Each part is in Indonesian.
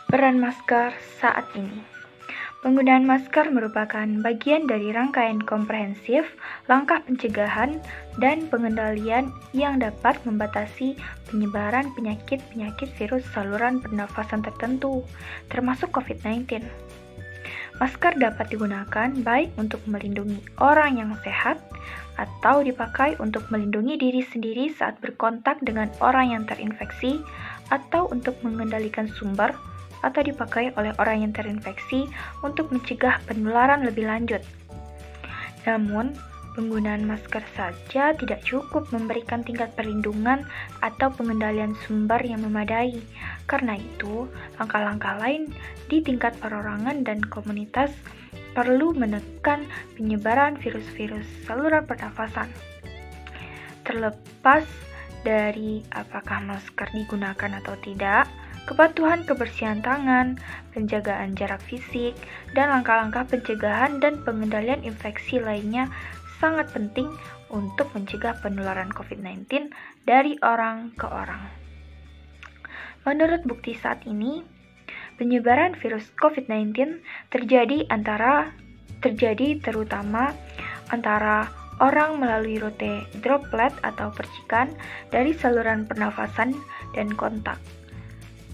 Peran masker saat ini. Penggunaan masker merupakan bagian dari rangkaian komprehensif langkah pencegahan dan pengendalian yang dapat membatasi penyebaran penyakit-penyakit virus saluran pernafasan tertentu, termasuk COVID-19. Masker dapat digunakan baik untuk melindungi orang yang sehat atau dipakai untuk melindungi diri sendiri saat berkontak dengan orang yang terinfeksi atau untuk mengendalikan sumber atau dipakai oleh orang yang terinfeksi untuk mencegah penularan lebih lanjut. Namun, penggunaan masker saja tidak cukup memberikan tingkat perlindungan atau pengendalian sumber yang memadai. Karena itu, langkah-langkah lain di tingkat perorangan dan komunitas perlu menekan penyebaran virus-virus saluran pernafasan. Terlepas dari apakah masker digunakan atau tidak, kepatuhan kebersihan tangan, penjagaan jarak fisik, dan langkah-langkah pencegahan dan pengendalian infeksi lainnya sangat penting untuk mencegah penularan COVID-19 dari orang ke orang. Menurut bukti saat ini, penyebaran virus COVID-19 terjadi terutama antara orang melalui rute droplet atau percikan dari saluran pernafasan dan kontak.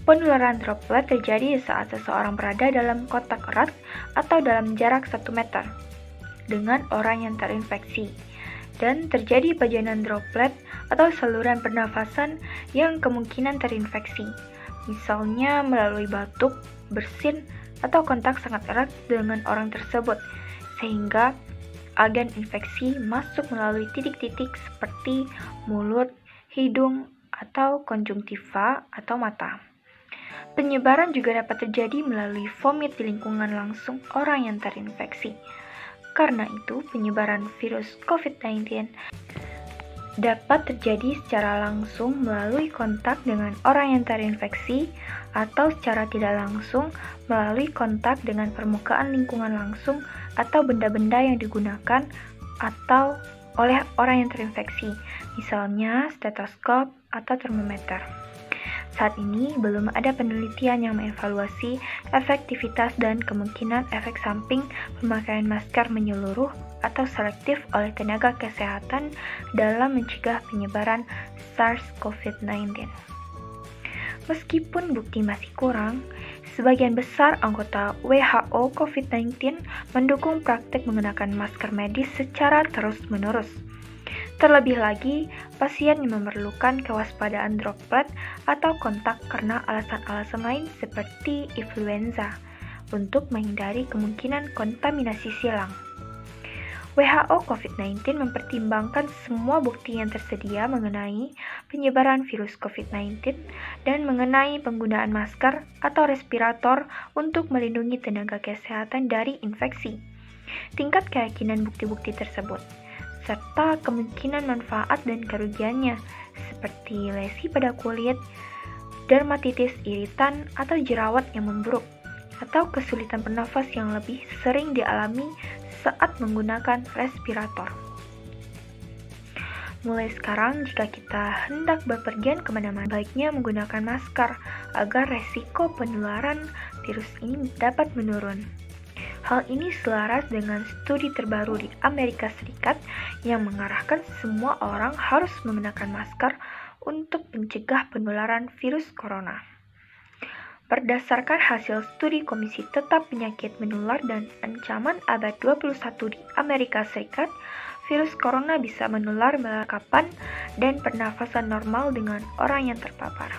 Penularan droplet terjadi saat seseorang berada dalam kontak erat atau dalam jarak 1 meter dengan orang yang terinfeksi, dan terjadi pajanan droplet atau saluran pernafasan yang kemungkinan terinfeksi, misalnya melalui batuk, bersin, atau kontak sangat erat dengan orang tersebut, sehingga agen infeksi masuk melalui titik-titik seperti mulut, hidung, atau konjungtiva atau mata. Penyebaran juga dapat terjadi melalui vomit di lingkungan langsung orang yang terinfeksi. Karena itu, penyebaran virus COVID-19 dapat terjadi secara langsung melalui kontak dengan orang yang terinfeksi atau secara tidak langsung melalui kontak dengan permukaan lingkungan langsung atau benda-benda yang digunakan atau oleh orang yang terinfeksi, misalnya stetoskop atau termometer. Saat ini, belum ada penelitian yang mengevaluasi efektivitas dan kemungkinan efek samping pemakaian masker menyeluruh atau selektif oleh tenaga kesehatan dalam mencegah penyebaran SARS-CoV-19. Meskipun bukti masih kurang, sebagian besar anggota WHO COVID-19 mendukung praktik menggunakan masker medis secara terus-menerus. Terlebih lagi, pasien yang memerlukan kewaspadaan droplet atau kontak karena alasan-alasan lain seperti influenza untuk menghindari kemungkinan kontaminasi silang. WHO COVID-19 mempertimbangkan semua bukti yang tersedia mengenai penyebaran virus COVID-19 dan mengenai penggunaan masker atau respirator untuk melindungi tenaga kesehatan dari infeksi. Tingkat keyakinan bukti-bukti tersebut serta kemungkinan manfaat dan kerugiannya, seperti lesi pada kulit, dermatitis iritan atau jerawat yang memburuk, atau kesulitan bernafas yang lebih sering dialami saat menggunakan respirator. Mulai sekarang, jika kita hendak bepergian kemana-mana, baiknya menggunakan masker agar resiko penularan virus ini dapat menurun. Hal ini selaras dengan studi terbaru di Amerika Serikat yang mengarahkan semua orang harus menggunakan masker untuk mencegah penularan virus corona. Berdasarkan hasil studi Komisi Tetap Penyakit Menular dan Ancaman Abad 21 di Amerika Serikat, virus corona bisa menular melalui kapan dan pernafasan normal dengan orang yang terpapar.